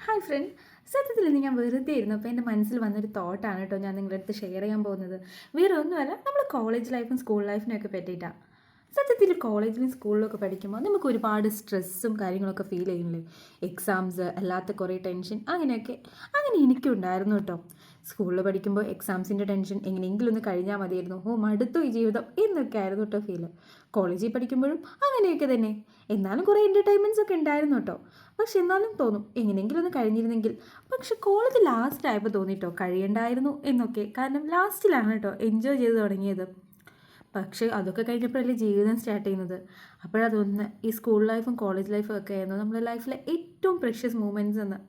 Hi front, സത്യത്തിൽ ഇന്ന് ഞാൻ വെറുതെ ഇരുന്നു അപ്പോൾ എൻ്റെ മനസ്സിൽ വന്നൊരു തോട്ടാണ് കേട്ടോ ഞാൻ നിങ്ങളുടെ അടുത്ത് ഷെയർ ചെയ്യാൻ പോകുന്നത്. വേറെ ഒന്നുമല്ല, നമ്മൾ കോളേജ് ലൈഫും സ്കൂൾ ലൈഫിനൊക്കെ പറ്റിയിട്ടാണ്. സത്യത്തിൽ കോളേജിലും സ്കൂളിലൊക്കെ പഠിക്കുമ്പോൾ നമുക്ക് ഒരുപാട് സ്ട്രെസ്സും കാര്യങ്ങളൊക്കെ ഫീൽ ചെയ്യുന്നില്ലേ? എക്സാംസ് അല്ലാത്ത കുറേ ടെൻഷൻ അങ്ങനെയൊക്കെ. അങ്ങനെ എനിക്കും ഉണ്ടായിരുന്നു കേട്ടോ. സ്കൂളിൽ പഠിക്കുമ്പോൾ എക്സാംസിൻ്റെ ടെൻഷൻ എങ്ങനെയെങ്കിലും ഒന്ന് കഴിഞ്ഞാൽ മതിയായിരുന്നു, മടുത്തു ഈ ജീവിതം എന്നൊക്കെ ആയിരുന്നു കേട്ടോ ഫീല്. കോളേജിൽ പഠിക്കുമ്പോഴും അങ്ങനെയൊക്കെ തന്നെ. എന്നാലും കുറേ എൻ്റർടൈൻമെൻറ്റ്സ് ഒക്കെ ഉണ്ടായിരുന്നു കേട്ടോ. പക്ഷെ എന്നാലും തോന്നും എങ്ങനെയെങ്കിലും ഒന്ന് കഴിഞ്ഞിരുന്നെങ്കിൽ. പക്ഷെ കോളേജ് ലാസ്റ്റ് ആയപ്പോൾ തോന്നിട്ടോ കഴിയണ്ടായിരുന്നു എന്നൊക്കെ. കാരണം ലാസ്റ്റിലാണ് കേട്ടോ എൻജോയ് ചെയ്ത് തുടങ്ങിയത്. പക്ഷേ അതൊക്കെ കഴിഞ്ഞപ്പോഴല്ലേ ജീവിതം സ്റ്റാർട്ട് ചെയ്യുന്നത്. അപ്പോഴാണ് തോന്നുന്നത് ഈ സ്കൂൾ ലൈഫും കോളേജ് ലൈഫും ഒക്കെ ആയിരുന്നു നമ്മുടെ ലൈഫിലെ ഏറ്റവും പ്രഷ്യസ് മൂമെൻറ്റ്സ് എന്ന്.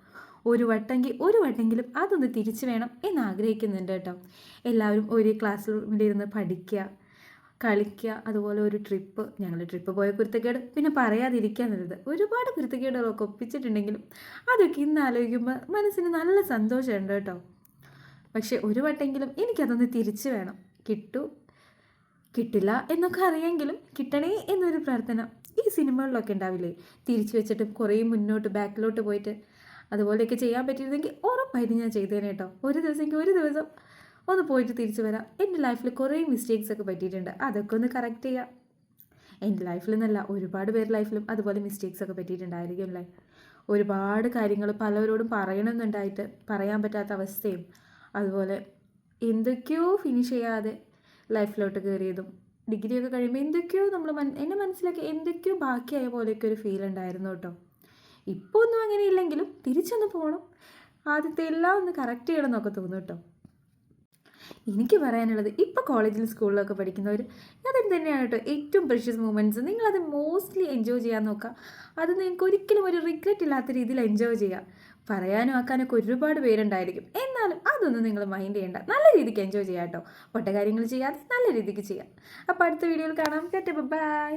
ഒരു വട്ടെങ്കിലും അതൊന്ന് തിരിച്ചു വേണം എന്ന് ആഗ്രഹിക്കുന്നുണ്ട് കേട്ടോ. എല്ലാവരും ഒരേ ക്ലാസ് റൂമിലിരുന്ന് പഠിക്കുക, കളിക്കുക, അതുപോലെ ഒരു ട്രിപ്പ്. ഞങ്ങൾ ട്രിപ്പ് പോയ കുരുത്തക്കേട് പിന്നെ പറയാതിരിക്കാൻ നല്ലത്. ഒരുപാട് കുരുത്തക്കേടുകളൊക്കെ ഒപ്പിച്ചിട്ടുണ്ടെങ്കിലും അതൊക്കെ ഇന്ന് ആലോചിക്കുമ്പോൾ മനസ്സിന് നല്ല സന്തോഷമുണ്ട് കേട്ടോ. പക്ഷെ ഒരു വട്ടെങ്കിലും എനിക്കതൊന്ന് തിരിച്ചു വേണം. കിട്ടില്ല എന്നൊക്കെ അറിയാമെങ്കിലും കിട്ടണേ എന്നൊരു പ്രാർത്ഥന. ഈ സിനിമകളിലൊക്കെ ഉണ്ടാവില്ലേ, തിരിച്ചു വെച്ചിട്ട് കുറേ മുന്നോട്ട് ബാക്കിലോട്ട് പോയിട്ട് അതുപോലെയൊക്കെ ചെയ്യാൻ പറ്റിയിരുന്നെങ്കിൽ ഉറപ്പായിട്ട് ഞാൻ ചെയ്തേനെ കേട്ടോ. ഒരു ദിവസം ഒന്ന് പോയിട്ട് തിരിച്ചു വരാം. എൻ്റെ ലൈഫിൽ കുറേ മിസ്റ്റേക്സ് ഒക്കെ പറ്റിയിട്ടുണ്ട്, അതൊക്കെ ഒന്ന് കറക്റ്റ് ചെയ്യാം. എൻ്റെ ലൈഫിൽ നിന്നല്ല, ഒരുപാട് പേര് ലൈഫിലും അതുപോലെ മിസ്റ്റേക്സ് ഒക്കെ പറ്റിയിട്ടുണ്ടായിരിക്കും അല്ലേ. ഒരുപാട് കാര്യങ്ങൾ പലവരോടും പറയണമെന്നുണ്ടായിട്ട് പറയാൻ പറ്റാത്ത അവസ്ഥയും, അതുപോലെ എന്തൊക്കെയോ ഫിനിഷ് ചെയ്യാതെ ലൈഫിലോട്ട് കയറിയതും. ഡിഗ്രിയൊക്കെ കഴിയുമ്പോൾ എന്തൊക്കെയോ എൻ്റെ മനസ്സിലൊക്കെ എന്തൊക്കെയോ ബാക്കിയായ പോലെയൊക്കെ ഒരു ഫീൽ ഉണ്ടായിരുന്നു കേട്ടോ. ഇപ്പോൾ ഒന്നും അങ്ങനെയില്ലെങ്കിലും തിരിച്ചൊന്ന് പോകണം, ആദ്യത്തെ എല്ലാം ഒന്ന് കറക്റ്റ് ചെയ്യണം എന്നൊക്കെ തോന്നും കേട്ടോ. എനിക്ക് പറയാനുള്ളത്, ഇപ്പോൾ കോളേജിലും സ്കൂളിലൊക്കെ പഠിക്കുന്നവർ അതിന് തന്നെയാണ് കേട്ടോ ഏറ്റവും പ്രഷ്യസ് മൂമെൻറ്റ്സ്. നിങ്ങളത് മോസ്റ്റ്ലി എൻജോയ് ചെയ്യാൻ നോക്കുക. അത് നിങ്ങൾക്ക് ഒരിക്കലും ഒരു റിഗ്രറ്റ് ഇല്ലാത്ത രീതിയിൽ എൻജോയ് ചെയ്യുക. പറയാനും ആക്കാനൊക്കെ ഒരുപാട് പേരുണ്ടായിരിക്കും, എന്നാലും അതൊന്നും നിങ്ങൾ മൈൻഡ് ചെയ്യേണ്ട. നല്ല രീതിക്ക് എൻജോയ് ചെയ്യാം കേട്ടോ. പൊട്ട കാര്യങ്ങൾ ചെയ്യാതെ നല്ല രീതിക്ക് ചെയ്യാം. അപ്പോൾ അടുത്ത വീഡിയോയിൽ കാണാം. ബൈ.